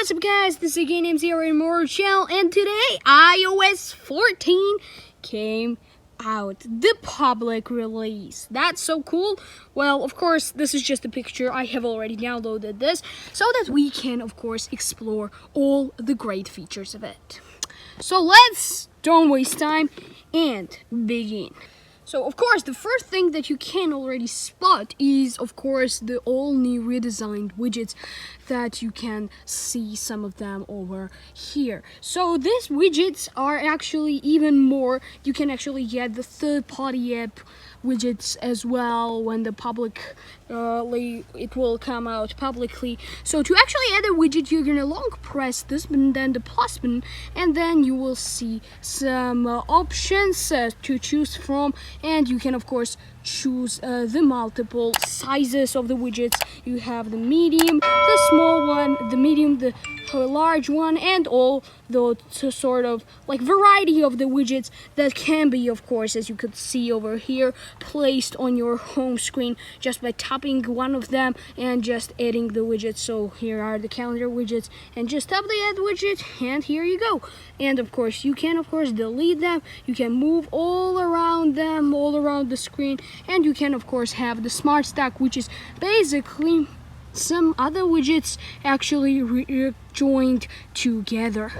What's up guys, this is again MCR and more channel, and today iOS 14 came out, the public release. That's so cool. Well, of course, this is just a picture. I have already downloaded this so that we can, of course, explore all the great features of it. So let's don't waste time and begin. So, of course, the first thing that you can already spot is, of course, the all-new redesigned widgets that you can see some of them over here. So, these widgets are actually even more. You can actually get the third-party app widgets as well when the public it will come out publicly. So to actually add a widget, you're gonna long press this button, then the plus button, and then you will see some options to choose from, and you can of course choose the multiple sizes of the widgets. You have the medium, the small one, the medium, the large one, and all the sort of like variety of the widgets that can be, of course, as you could see over here, placed on your home screen just by tapping one of them and just adding the widgets. So here are the calendar widgets, and just tap the add widget, and here you go. And of course you can delete them, you can move all around them, all around the screen, and you can of course have the smart stack, which is basically some other widgets actually joined together.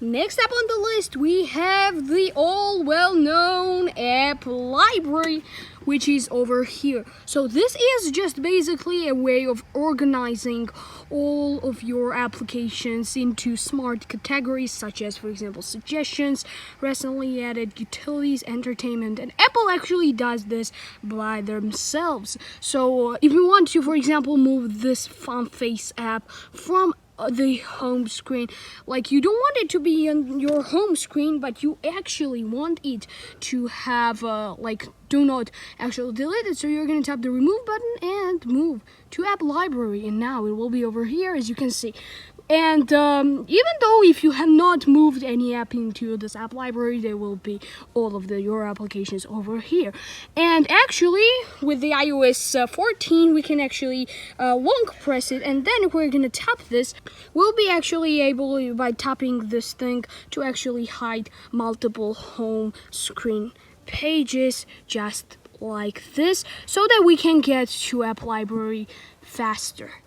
Next up on the list, we have the all well-known app library, which is over here. So this is just basically a way of organizing all of your applications into smart categories, such as, for example, suggestions, recently added, utilities, entertainment, and Apple actually does this by themselves. So if you want to, for example, move this Fun Face app from the home screen, like you don't want it to be on your home screen, but you actually want it to have like do not actually delete it, so you're going to tap the remove button and move to app library, and now it will be over here, as you can see. And even though if you have not moved any app into this app library, there will be all of your applications over here. And actually, with the iOS 14, we can actually long press it, and then if we're going to tap this, we'll be actually able, by tapping this thing, to actually hide multiple home screen pages, just like this, so that we can get to app library faster.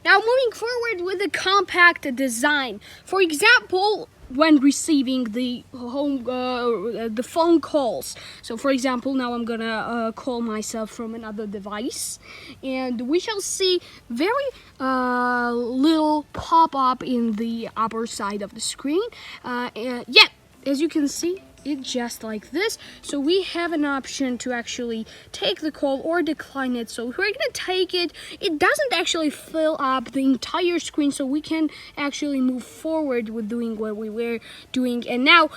Now moving forward with the compact design. For example, when receiving the phone calls. So for example, now I'm gonna call myself from another device, and we shall see very little pop-up in the upper side of the screen. Yeah, as you can see, it's just like this. So we have an option to actually take the call or decline it. So if we're gonna take it, it doesn't actually fill up the entire screen, so we can actually move forward with doing what we were doing. And now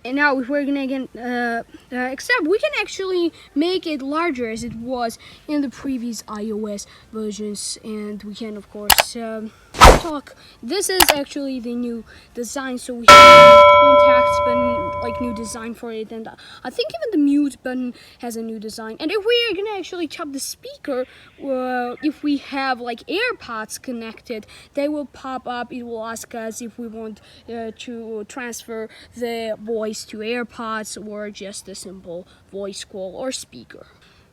if we're gonna again accept, we can actually make it larger as it was in the previous iOS versions, and we can of course talk. This is actually the new design, so we have contacts button, like new design for it, and I think even the mute button has a new design. And if we are gonna actually tap the speaker, if we have like AirPods connected, they will pop up. It will ask us if we want to transfer the voice to AirPods or just a simple voice call or speaker.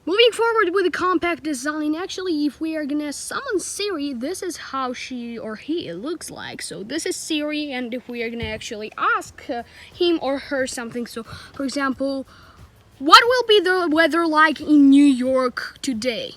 Moving forward with the compact design, actually, if we are gonna summon Siri, this is how she or he looks like. So this is Siri, and if we are gonna actually ask him or her something, so for example, what will be the weather like in New York today?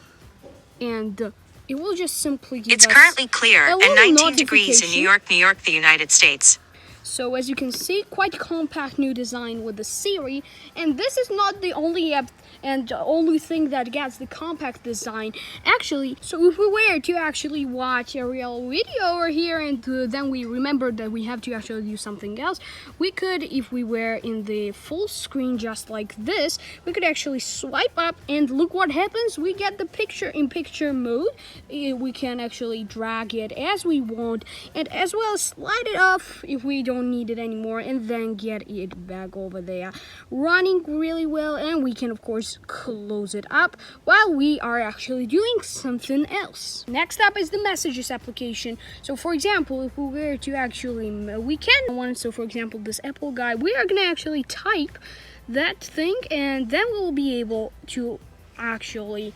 And it will just simply give us currently clear and 19 degrees in New York, the United States. So as you can see, quite compact new design with the Siri, and this is not the only app and the only thing that gets the compact design actually. So if we were to actually watch a real video over here, and then we remembered that we have to actually do something else, we could, if we were in the full screen just like this, we could actually swipe up, and look what happens. We get the picture in picture mode. We can actually drag it as we want, and as well slide it off if we don't need it anymore, and then get it back over there running really well. And we can of course just close it up while we are actually doing something else. Next up is the messages application. So for example, if we were to actually, we can one, so for example, this Apple guy, we are gonna actually type that thing, and then we'll be able to actually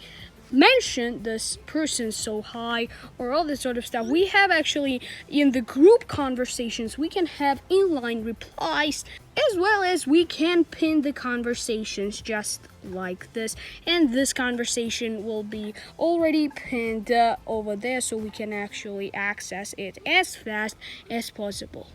mention this person so high or all this sort of stuff. We have actually in the group conversations, we can have inline replies, as well as we can pin the conversations just like this, and this conversation will be already pinned over there, so we can actually access it as fast as possible.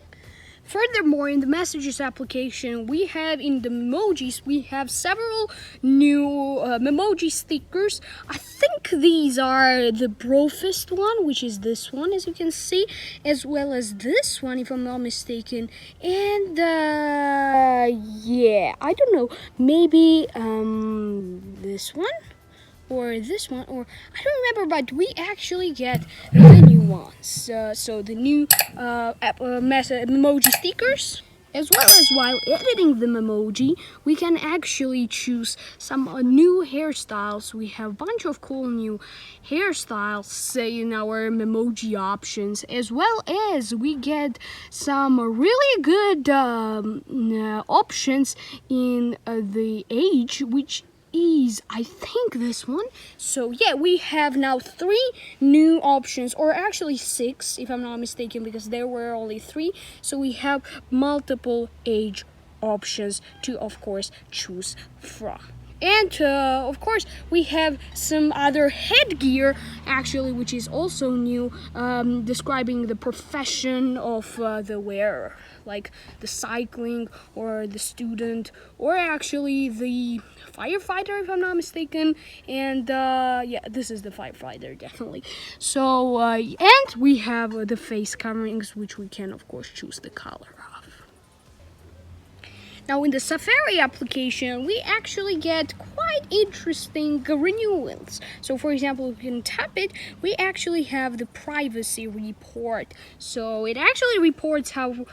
Furthermore, in the messages application, we have in the emojis, we have several new emoji stickers. I think these are the brofist one, which is this one, as you can see, as well as this one, if I'm not mistaken. And yeah, I don't know, maybe this one? Or this one, or I don't remember, but we actually get the new ones. So the new emoji stickers, as well as while editing the emoji, we can actually choose some new hairstyles. We have a bunch of cool new hairstyles, say in our emoji options, as well as we get some really good options in the age, which is, I think, this one. So yeah, we have now 3 new options, or actually 6 if I'm not mistaken, because there were only 3. So we have multiple age options to, of course, choose from. And of course, we have some other headgear, actually, which is also new, describing the profession of the wearer, like the cycling or the student, or actually the firefighter, if I'm not mistaken. And yeah, this is the firefighter, definitely. So, and we have the face coverings, which we can, of course, choose the color of. Now in the Safari application, we actually get quite interesting renewals. So for example, if you can tap it, we actually have the privacy report. So it actually reports how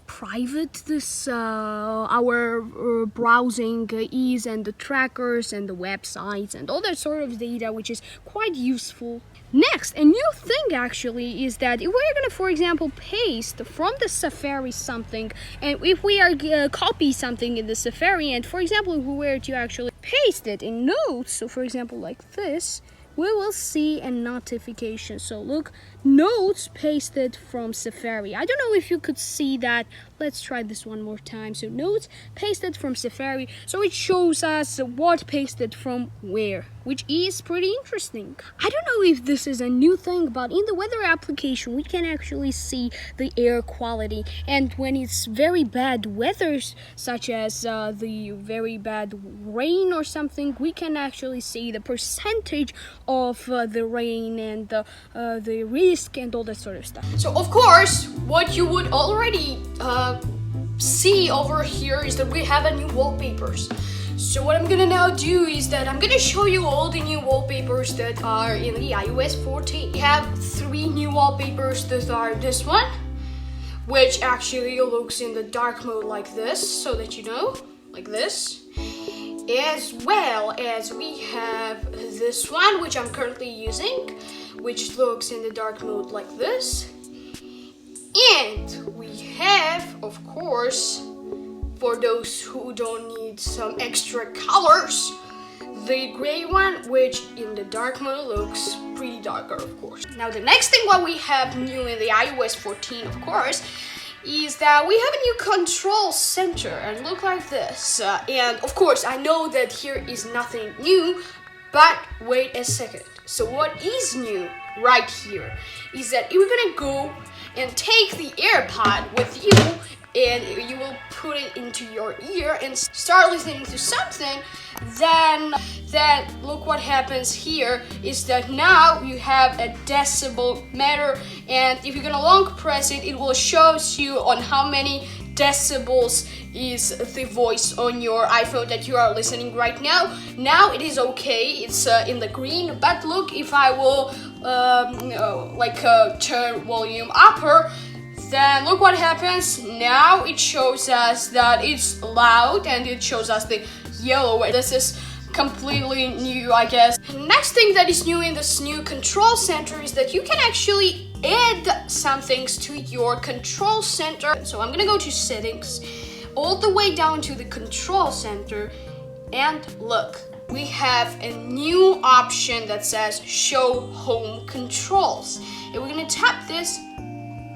private this our browsing is, and the trackers and the websites and all that sort of data, which is quite useful. Next, a new thing actually is that if we're gonna, for example, paste from the Safari something, and if we are copy something in the Safari, and for example, if we were to actually paste it in Notes, so for example like this, we will see a notification. So look, Notes pasted from Safari. I don't know if you could see that. Let's try this one more time. So Notes pasted from Safari. So it shows us what pasted from where, which is pretty interesting. I don't know if this is a new thing, but in the weather application, we can actually see the air quality. And when it's very bad weather, such as the very bad rain or something, we can actually see the percentage of the rain and the risk and all that sort of stuff. So of course, what you would already see over here is that we have a new wallpapers. So what I'm gonna now do is that I'm gonna show you all the new wallpapers that are in the iOS 14. We have 3 new wallpapers that are this one, which actually looks in the dark mode like this, so that you know, like this. As well as we have this one, which I'm currently using, which looks in the dark mode like this. And we have, of course, for those who don't need some extra colors, the gray one, which in the dark mode looks pretty darker, of course. Now the next thing what we have new in the iOS 14, of course, is that we have a new control center, and look like this. And of course, I know that here is nothing new, but wait a second. So what is new right here is that you're gonna go and take the AirPod with you, and you will put it into your ear and start listening to something. Then look what happens here is that now you have a decibel meter, and if you're gonna long press it, it will show you on how many decibels is the voice on your iPhone that you are listening right now. Now it is okay, it's in the green, but look, if I will turn volume upper, then look what happens. Now it shows us that it's loud, and it shows us the yellow. This is completely new, I guess. Next thing that is new in this new control center is that you can actually add some things to your control center. So I'm gonna go to settings, all the way down to the control center, and look, we have a new option that says show home controls. And we're gonna tap this.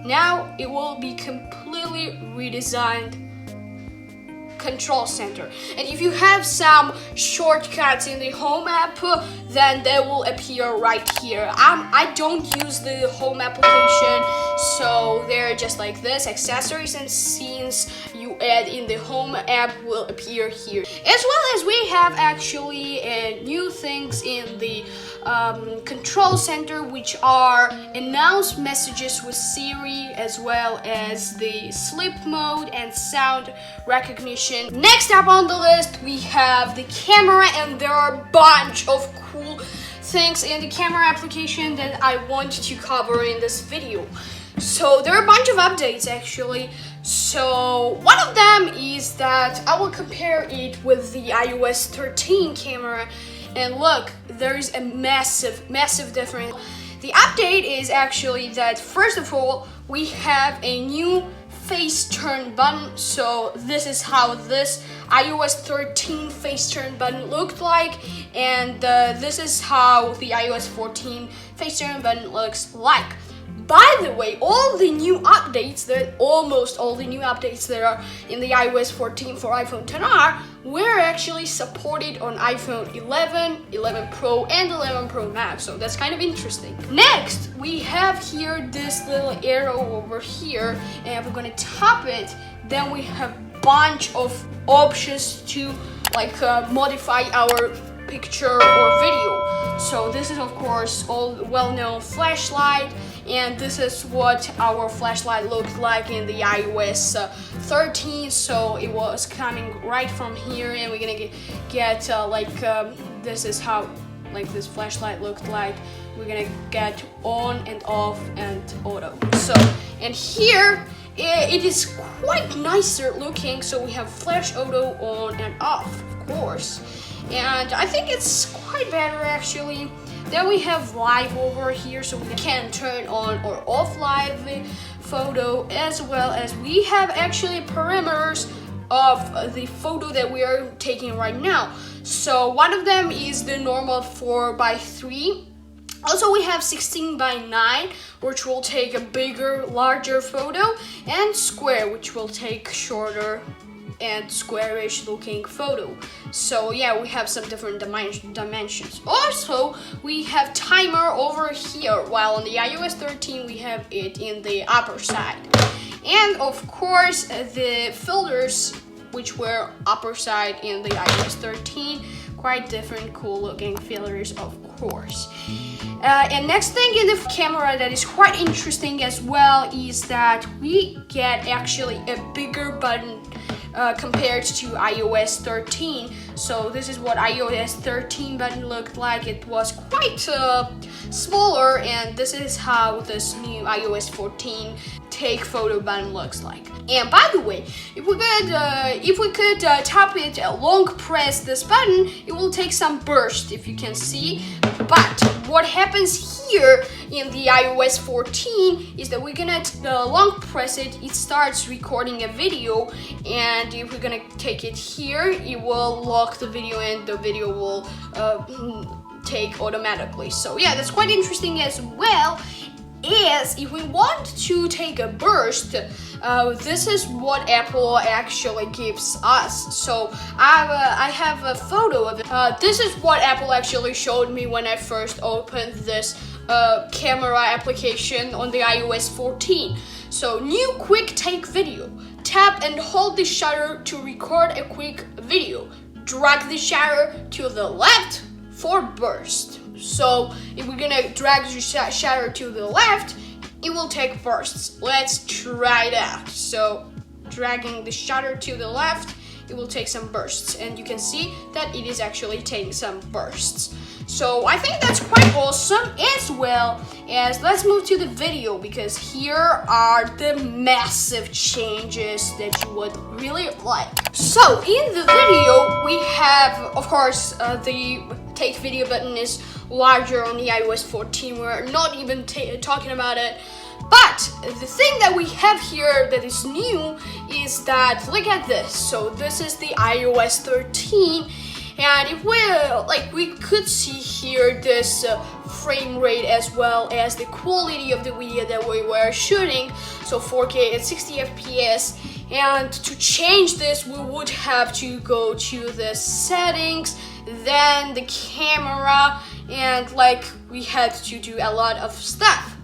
Now it will be completely redesigned control center. And if you have some shortcuts in the home app, then they will appear right here. I don't use the home application, so they're just like this. Accessories and scenes you add in the home app will appear here, as well as we have actually new things in the control center, which are announce messages with Siri, as well as the sleep mode and sound recognition. Next up on the list, we have the camera, and there are a bunch of cool things in the camera application that I want to cover in this video. So there are a bunch of updates actually. So one of them is that I will compare it with the iOS 13 camera, and look, there is a massive difference. The update is actually that, first of all, we have a new face turn button. So this is how this iOS 13 face turn button looked like, and this is how the iOS 14 face turn button looks like. By the way, almost all the new updates that are in the iOS 14 for iPhone XR were actually supported on iPhone 11, 11 Pro, and 11 Pro Max, so that's kind of interesting. Next, we have here this little arrow over here, and we're gonna tap it. Then we have a bunch of options to modify our picture or video. So this is of course all well-known flashlight, and this is what our flashlight looked like in the iOS 13. So it was coming right from here, and we're gonna get this is how this flashlight looked like. We're gonna get on and off and auto. So, and here it is quite nicer looking. So we have flash auto on and off, of course, and I think it's quite better actually. Then we have live over here, so we can turn on or off live photo, as well as we have actually parameters of the photo that we are taking right now. So one of them is the normal 4:3. Also we have 16:9, which will take a bigger, larger photo, and square, which will take shorter and squarish looking photo. So yeah, we have some different dimensions. Also, we have timer over here, while on the iOS 13 we have it in the upper side. And of course, the filters, which were upper side in the iOS 13, quite different, cool looking filters, of course. And next thing in the camera that is quite interesting as well is that we get actually a bigger button compared to iOS 13. So this is what iOS 13 button looked like. It was quite smaller, and this is how this new iOS 14 take photo button looks like. And by the way, if we could tap it, long press this button, it will take some burst, if you can see. But what happens here in the iOS 14 is that we're gonna long press it, it starts recording a video, and if we're gonna take it here, it will lock the video, and the video will take automatically. So yeah, that's quite interesting as well. Is if we want to take a burst, this is what Apple actually gives us. So I have a photo of it. This is what Apple actually showed me when I first opened this camera application on the iOS 14. So new quick take video. Tap and hold the shutter to record a quick video. Drag the shutter to the left for burst. So if we're gonna drag the shutter to the left, it will take bursts. Let's try it out. So dragging the shutter to the left, it will take some bursts, and you can see that it is actually taking some bursts. So I think that's quite awesome, as well as let's move to the video, because here are the massive changes that you would really like. So in the video we have, of course, the take video button is larger on the iOS 14. We're not even talking about it. But the thing that we have here that is new is that, look at this. So this is the iOS 13, and if we could see here this frame rate as well as the quality of the video that we were shooting. So 4K at 60 FPS. And to change this, we would have to go to the settings, then the camera, and we had to do a lot of stuff.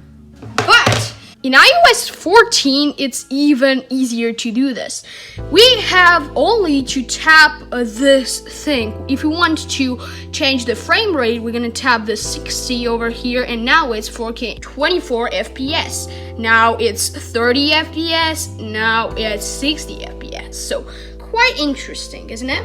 But in iOS 14, it's even easier to do this. We have only to tap this thing. If we want to change the frame rate, we're gonna tap the 60 over here, and now it's 4K 24 FPS. Now it's 30 FPS, now it's 60 FPS. So quite interesting, isn't it?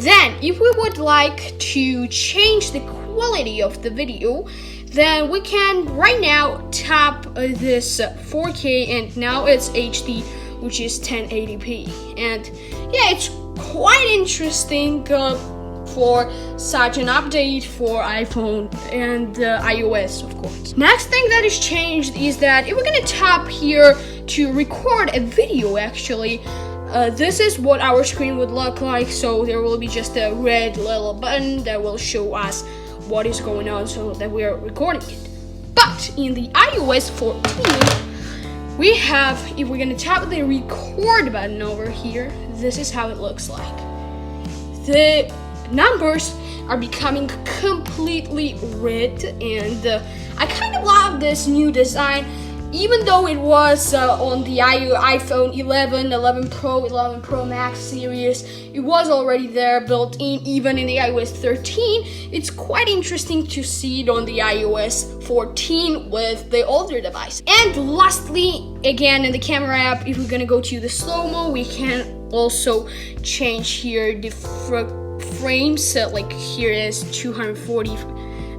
Then, if we would like to change the quality of the video, then we can right now tap this 4K, and now it's HD, which is 1080p. And yeah, it's quite interesting for such an update for iPhone and iOS, of course. Next thing that is changed is that if we're gonna tap here to record a video, actually, this is what our screen would look like. So there will be just a red little button that will show us what is going on, so that we are recording it. But in the iOS 14, we have, if we're gonna tap the record button over here, this is how it looks like. The numbers are becoming completely red, and I kind of love this new design. Even though it was on the iPhone 11, 11 Pro, 11 Pro Max series, it was already there, built in, even in the iOS 13. It's quite interesting to see it on the iOS 14 with the older device. And lastly, again, in the camera app, if we're gonna go to the slow-mo, we can also change here the frames. So like here is 240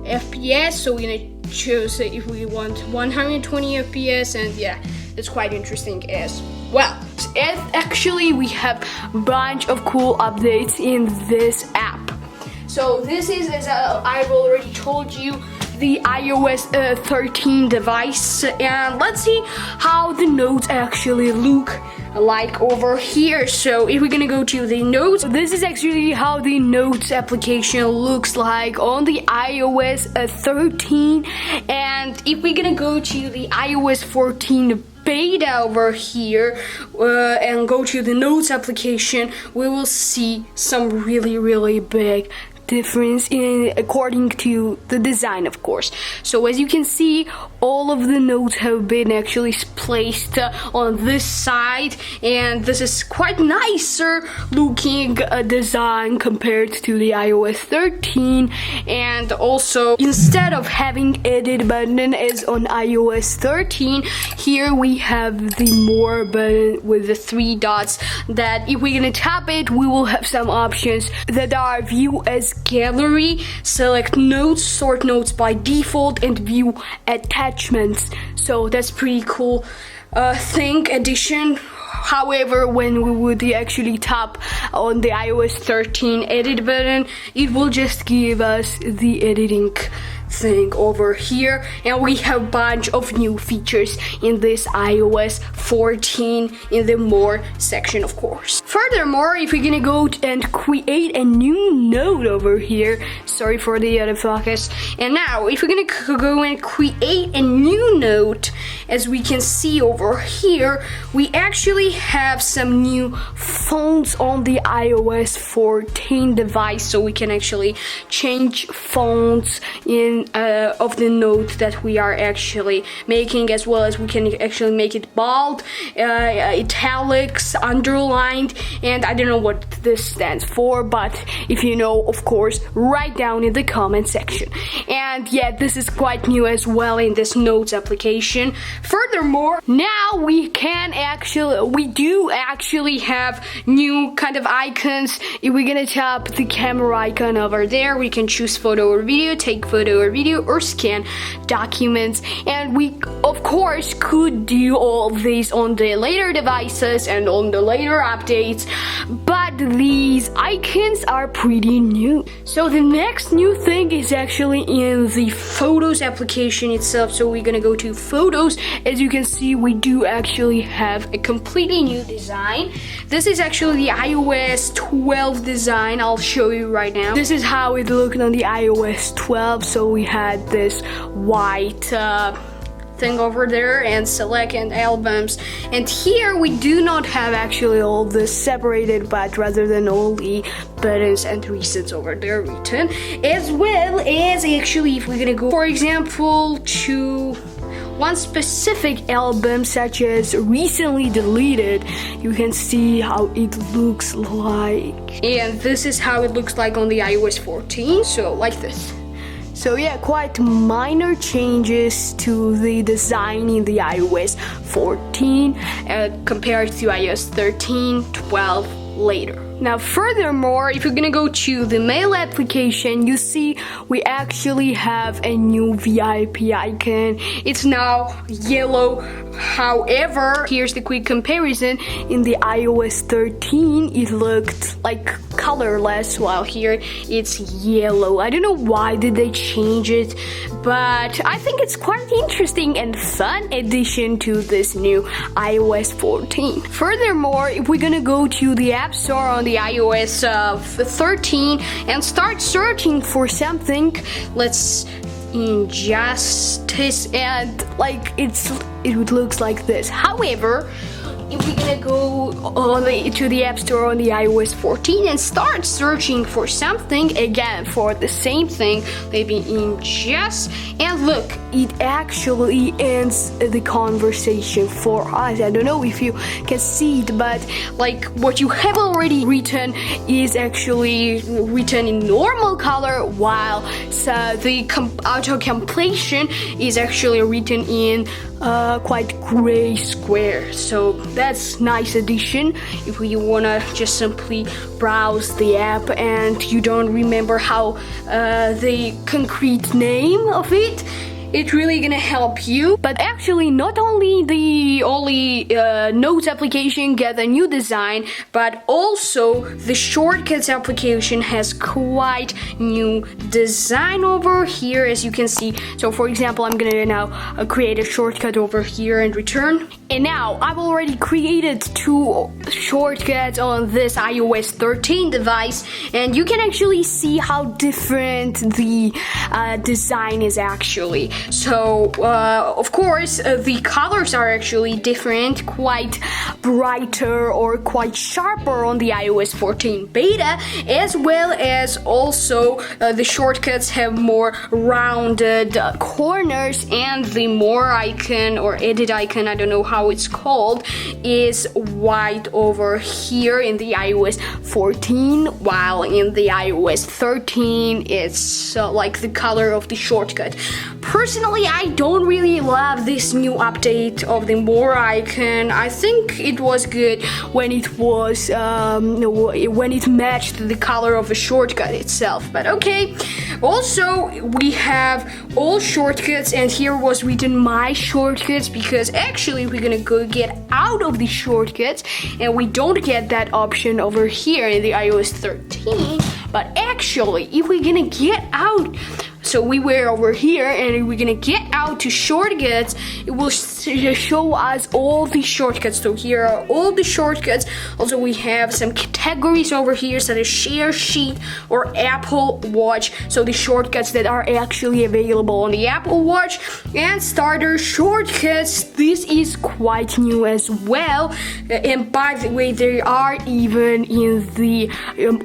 FPS, so we're gonna choose if we want 120 FPS, and yeah, it's quite interesting as well. And actually we have a bunch of cool updates in this app. So this is, as I've already told you, the iOS 13 device, and let's see how the notes actually look like over here. So if we're gonna go to the notes, this is actually how the notes application looks like on the iOS 13. And if we're gonna go to the iOS 14 beta over here and go to the notes application, we will see some really big difference according to the design, of course. So as you can see, all of the notes have been actually placed on this side, and this is quite nicer looking design compared to the iOS 13. And also, instead of having edit button as on iOS 13, here we have the more button with the 3 dots, that if we're gonna tap it, we will have some options that are view as gallery, select notes, sort notes by default, and view attachments. So that's pretty cool thing addition. However, when we would actually tap on the iOS 13 edit button, it will just give us the editing thing over here, and we have a bunch of new features in this iOS 14 in the more section, of course. Furthermore, if we're gonna go and create a new node over here, sorry for the other focus, and now if we're gonna go and create a new node, as we can see over here, we actually have some new fonts on the iOS 14 device, so we can actually change fonts in of the note that we are actually making, as well as we can actually make it bold, italics, underlined, and I don't know what this stands for, but if you know, of course, write down in the comment section. And yeah, this is quite new as well in this notes application. Furthermore, now we do actually have new kind of icons. If we're gonna tap the camera icon over there, we can choose photo or video, take photo or video, or scan documents. And we of course could do all these on the later devices and on the later updates, but these icons are pretty new. So the next new thing is actually in the photos application itself. So we're gonna go to photos. As you can see, we do actually have a completely new design. This is actually the iOS 12 design. I'll show you right now. This is how it looked on the iOS 12. So we had this white thing over there and select and albums, and here we do not have actually all this separated, but rather than all the buttons and recents over there written, as well as actually if we're gonna go, for example, to one specific album such as recently deleted, you can see how it looks like, and this is how it looks like on the iOS 14. So like this. So yeah, quite minor changes to the design in the iOS 14 compared to iOS 13, 12 later. Now furthermore, if you're gonna go to the mail application, you see we actually have a new VIP icon. It's now yellow. However, here's the quick comparison. In the iOS 13, it looked like colorless, while here it's yellow. I don't know why did they change it, but I think it's quite interesting and fun addition to this new iOS 14. Furthermore, if we're gonna go to the App Store on the iOS 13 and start searching for something, let's injustice, and like it looks like this. However, if we're gonna go to the App Store on the iOS 14 and start searching for something, again for the same thing, maybe injustice, and look, it actually ends the conversation for us. I don't know if you can see it, but like what you have already written is actually written in normal color, while the auto completion is actually written in quite gray square. So that's nice addition if you wanna just simply browse the app and you don't remember how the concrete name of it. It's really gonna help you. But actually, not only the Notes application get a new design, but also the Shortcuts application has quite new design over here, as you can see. So for example, I'm gonna now create a shortcut over here and return. And now I've already created 2 shortcuts on this iOS 13 device, and you can actually see how different the design is actually. So of course the colors are actually different, quite brighter or quite sharper on the iOS 14 beta, as well as also the shortcuts have more rounded corners, and the more icon or edit icon, I don't know how it's called, is white over here in the iOS 14, while in the iOS 13 it's like the color of the shortcut. Personally, I don't really love this new update of the more icon. I think it was good when it was when it matched the color of the shortcut itself, but okay. Also, we have all shortcuts, and here was written my shortcuts, because actually we're gonna go get out of the shortcuts, and we don't get that option over here in the iOS 13. But actually, if we're gonna get out, so we were over here, and we're gonna get out to shortcuts, it will show us all the shortcuts. So here are all the shortcuts. Also, we have some categories over here, such as share sheet or Apple Watch. So the shortcuts that are actually available on the Apple Watch, and starter shortcuts. This is quite new as well. And by the way, they are even in the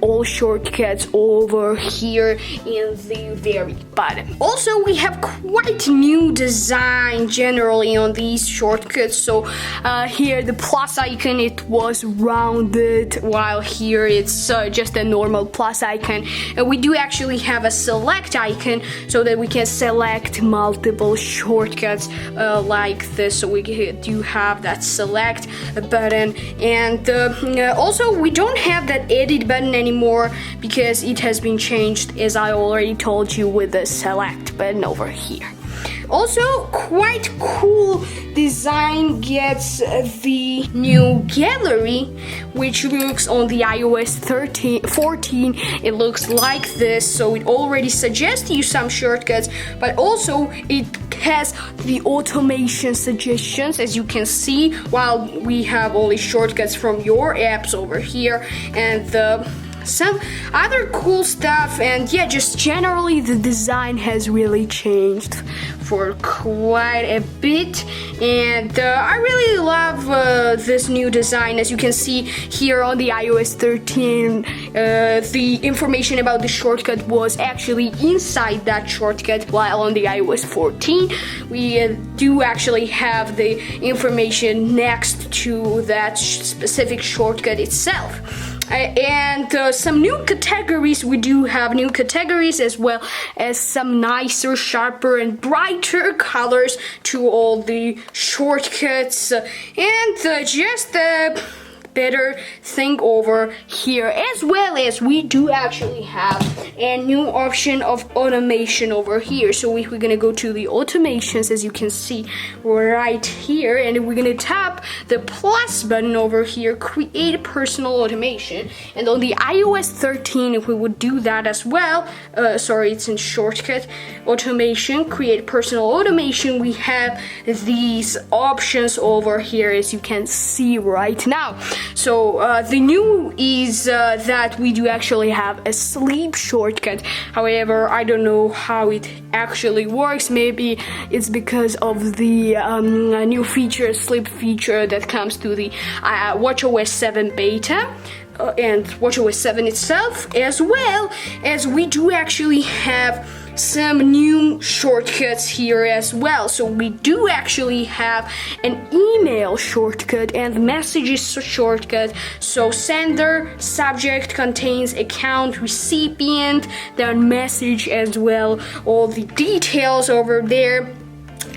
all shortcuts over here in the very button. Also, we have quite new design generally on these shortcuts. So here the plus icon, it was rounded, while here it's just a normal plus icon. And we do actually have a select icon so that we can select multiple shortcuts like this. So we do have that select button, and also we don't have that edit button anymore because it has been changed, as I already told you, with the select button over here. Also, quite cool design gets the new gallery, which looks on the iOS 14. It looks like this, so it already suggests you some shortcuts, but also it has the automation suggestions, as you can see, while we have only shortcuts from your apps over here, and some other cool stuff. And yeah, just generally the design has really changed for quite a bit, and I really love this new design. As you can see here on the iOS 13, the information about the shortcut was actually inside that shortcut, while on the iOS 14 we do actually have the information next to that specific shortcut itself. And some new categories. We do have new categories, as well as some nicer, sharper, and brighter colors to all the shortcuts, and just better thing over here, as well as we do actually have a new option of automation over here. So we're gonna go to the automations, as you can see right here, and we're gonna tap the plus button over here, create personal automation. And on the iOS 13, if we would do that as well, sorry, it's in shortcut automation, create personal automation, we have these options over here, as you can see right now. So the new is that we do actually have a sleep shortcut. However, I don't know how it actually works. Maybe it's because of the new feature, sleep feature, that comes to the WatchOS 7 beta. And WatchOS 7 itself, as well as we do actually have some new shortcuts here as well. So we do actually have an email shortcut and messages shortcut. So sender, subject contains account, recipient, then message as well, all the details over there.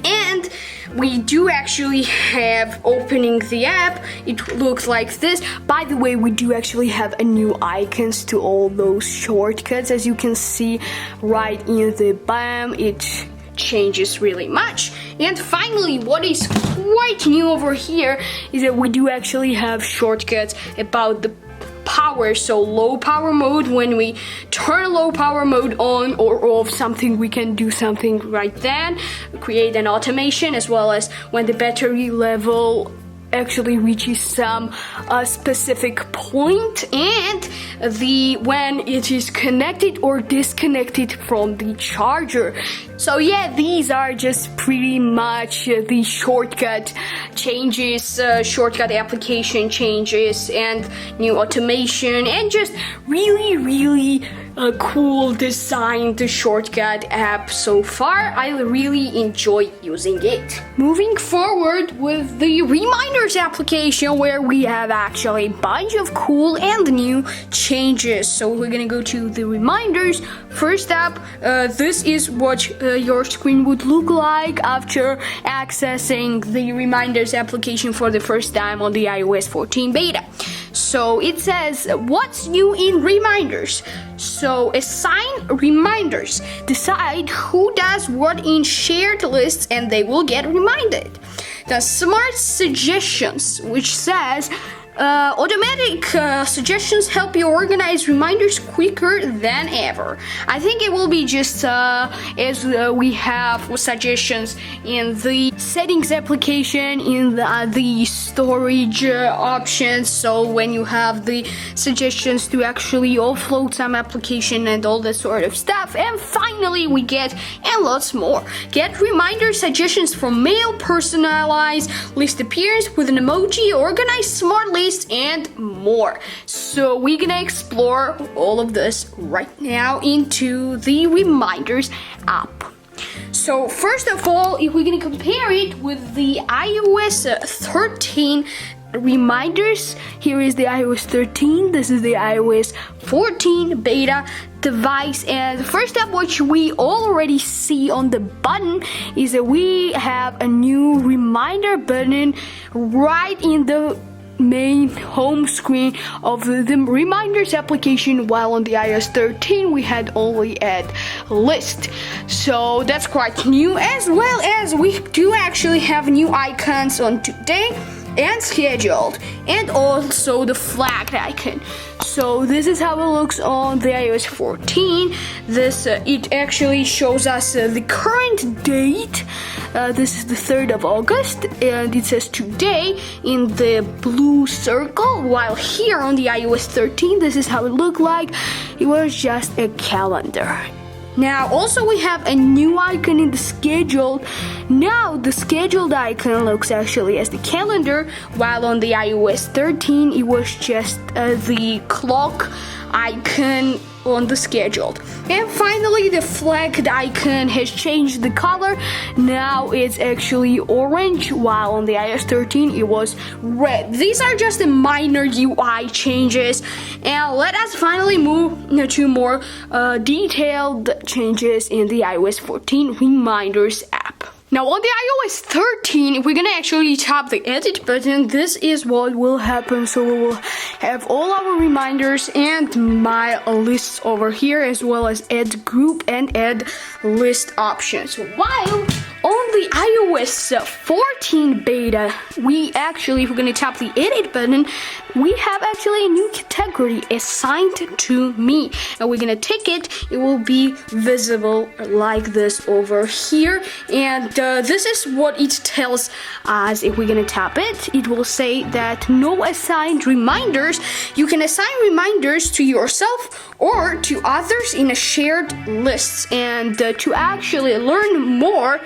And we do actually have opening the app. It looks like this. By the way, we do actually have a new icons to all those shortcuts, as you can see right in the bottom. It changes really much. And finally, what is quite new over here is that we do actually have shortcuts about the power. So low power mode, when we turn low power mode on or off something, we can do something right then, create an automation, as well as when the battery level actually reaches some specific point, and when it is connected or disconnected from the charger. So yeah, these are just pretty much the shortcut changes, shortcut application changes, and new automation, and just really cool designed shortcut app so far. I really enjoy using it. Moving forward with the reminders application, where we have actually a bunch of cool and new changes. So we're gonna go to the reminders. First up, this is what your screen would look like after accessing the reminders application for the first time on the iOS 14 beta. So it says, what's new in reminders? So assign reminders. Decide who does what in shared lists, and they will get reminded. The smart suggestions, which says automatic suggestions help you organize reminders quicker than ever. I think it will be just as we have suggestions in the settings application, in the storage options. So when you have the suggestions to actually offload some application and all that sort of stuff. And finally, we get and lots more. Get reminder suggestions from mail, personalize list appearance with an emoji, organize smartly list, and more. So we're gonna explore all of this right now into the Reminders app. So first of all, if we're gonna compare it with the iOS 13 reminders, here is the iOS 13, this is the iOS 14 beta device, and first up, what we already see on the button is that we have a new reminder button right in the main home screen of the Reminders application, while on the iOS 13 we had only add list. So that's quite new, as well as we do actually have new icons on today and scheduled, and also the flag icon. So this is how it looks on the iOS 14. This it actually shows us the current date. This is the 3rd of August, and it says today in the blue circle, while here on the iOS 13, this is how it looked like. It was just a calendar. Now also we have a new icon in the scheduled. Now the scheduled icon looks actually as the calendar, while on the iOS 13 it was just the clock icon on the scheduled. And finally, the flag icon has changed the color. Now it's actually orange, while on the iOS 13 it was red. These are just the minor UI changes, and let us finally move to more detailed changes in the iOS 14 Reminders app. Now on the iOS 13, if we're gonna actually tap the edit button, this is what will happen. So we will have all our reminders and my lists over here, as well as add group and add list options. While on the iOS 14 beta, we actually, if we're gonna tap the edit button, we have actually a new category assigned to me, and we're gonna tick it. It will be visible like this over here, and this is what it tells us. If we're gonna tap it, it will say that no assigned reminders. You can assign reminders to yourself or to others in a shared list. And to actually learn more,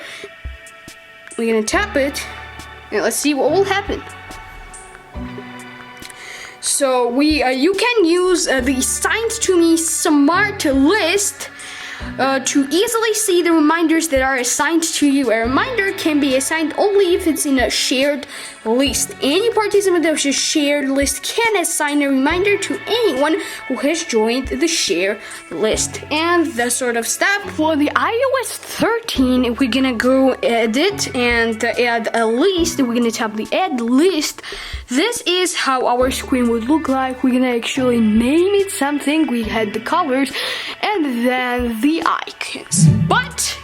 we're gonna tap it and let's see what will happen. So you can use the assigned to me smart list to easily see the reminders that are assigned to you. A reminder can be assigned only if it's in a shared list. Any participant of the shared list can assign a reminder to anyone who has joined the shared list, and that sort of stuff. For the iOS 13, we're gonna go edit and add a list. We're gonna tap the add list. This is how our screen would look like. We're gonna actually name it something. We had the colors and then the icons. But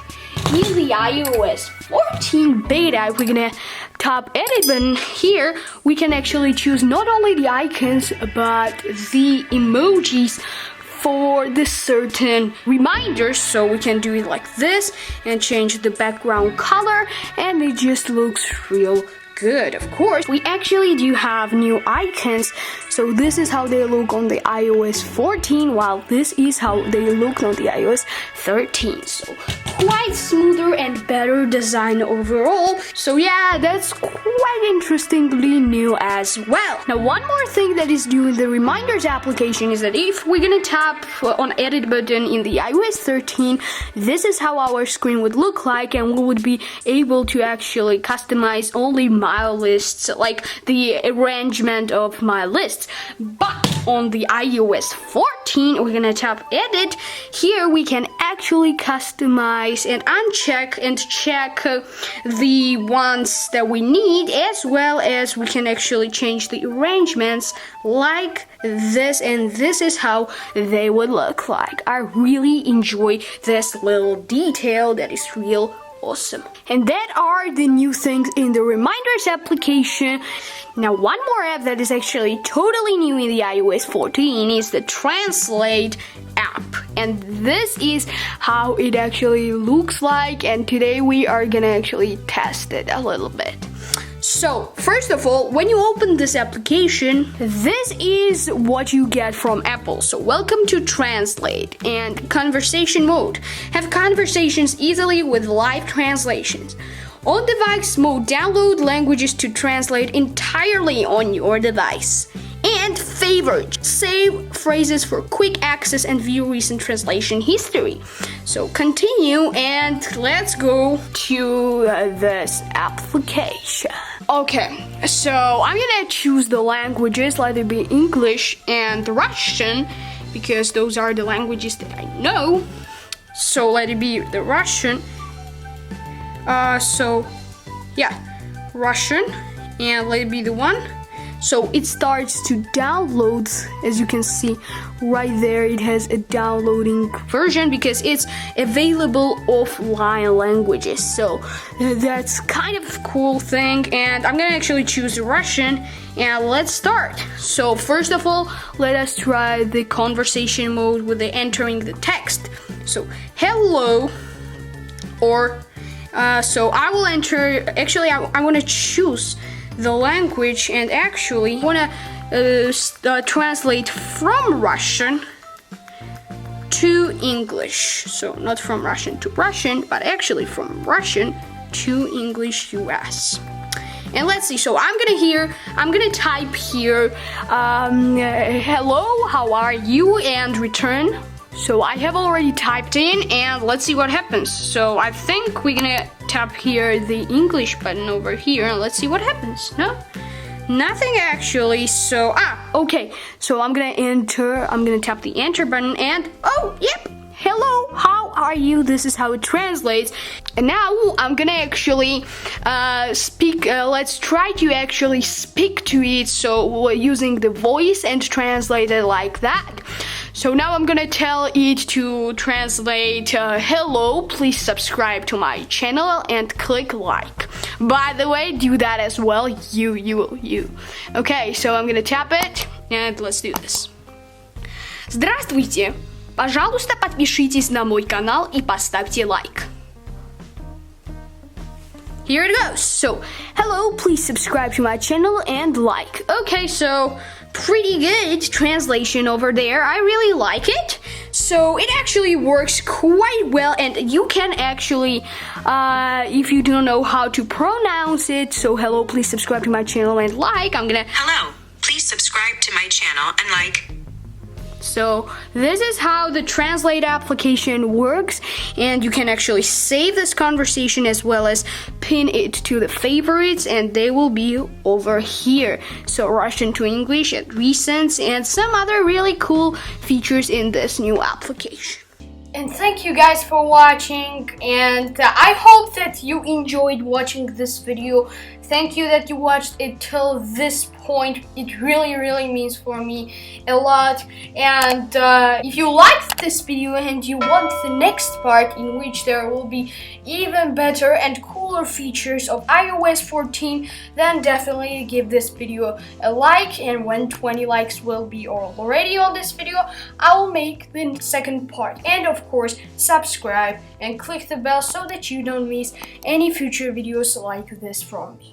in the iOS 14 beta, if we're gonna tap edit button here, we can actually choose not only the icons but the emojis for the certain reminders. So we can do it like this and change the background color, and it just looks real good. Of course, we actually do have new icons. So this is how they look on the iOS 14, while this is how they look on the iOS 13. So quite smoother and better design overall. So yeah, that's quite interestingly new as well. Now one more thing that is new in the Reminders application is that if we're gonna tap on edit button in the iOS 13, this is how our screen would look like, and we would be able to actually customize only my lists, like the arrangement of my lists. But on the iOS 14, we're gonna tap edit. Here we can actually customize and uncheck and check the ones that we need, as well as we can actually change the arrangements like this, and this is how they would look like. I really enjoy this little detail that is real awesome. And that are the new things in the Reminders application. Now one more app that is actually totally new in the iOS 14 is the Translate app, and this is how it actually looks like, and today we are gonna actually test it a little bit. So, first of all, when you open this application, this is what you get from Apple. So, welcome to Translate and conversation mode. Have conversations easily with live translations. On device mode, download languages to translate entirely on your device. And favorites, save phrases for quick access and view recent translation history. So continue and let's go to this application. Okay, so I'm gonna choose the languages, let it be English and Russian, because those are the languages that I know. So let it be the Russian. Russian, and let it be the one. So it starts to download, as you can see right there, it has a downloading version because it's available offline languages. So that's kind of a cool thing, and I'm gonna actually choose Russian, and let's start. So first of all, let us try the conversation mode with the entering the text. So hello, or so I will enter, actually I want to choose the language, and actually I want to translate from Russian to English. So not from Russian to Russian, but actually from Russian to English US. And let's see, so I'm gonna type here, hello, how are you, and return. So I have already typed in, and let's see what happens. So I think we're gonna tap here the English button over here, and let's see what happens. No? Nothing actually. So, okay. So I'm gonna tap the enter button, and oh, yep. Hello, how are you? This is how it translates. And now I'm gonna actually speak. Let's try to actually speak to it. So we're using the voice and translate it like that. So now I'm gonna tell it to translate, hello, please subscribe to my channel and click like. By the way, do that as well, you. Okay, so I'm gonna tap it, and let's do this. Здравствуйте! Пожалуйста, подпишитесь на мой канал и поставьте лайк. Here it goes. So, hello, please subscribe to my channel and like. Okay, so pretty good translation over there. I really like it. So it actually works quite well, and you can actually, if you don't know how to pronounce it, so hello, please subscribe to my channel and like, I'm gonna... Hello, please subscribe to my channel and like. So this is how the Translate application works, and you can actually save this conversation as well as pin it to the favorites, and they will be over here. So Russian to English and recents and some other really cool features in this new application. And thank you guys for watching, and I hope that you enjoyed watching this video. Thank you that you watched it till this point. It really means for me a lot. And if you liked this video and you want the next part in which there will be even better and cooler features of iOS 14, then definitely give this video a like, and when 20 likes will be already on this video, I will make the second part. And of course, subscribe and click the bell so that you don't miss any future videos like this from me.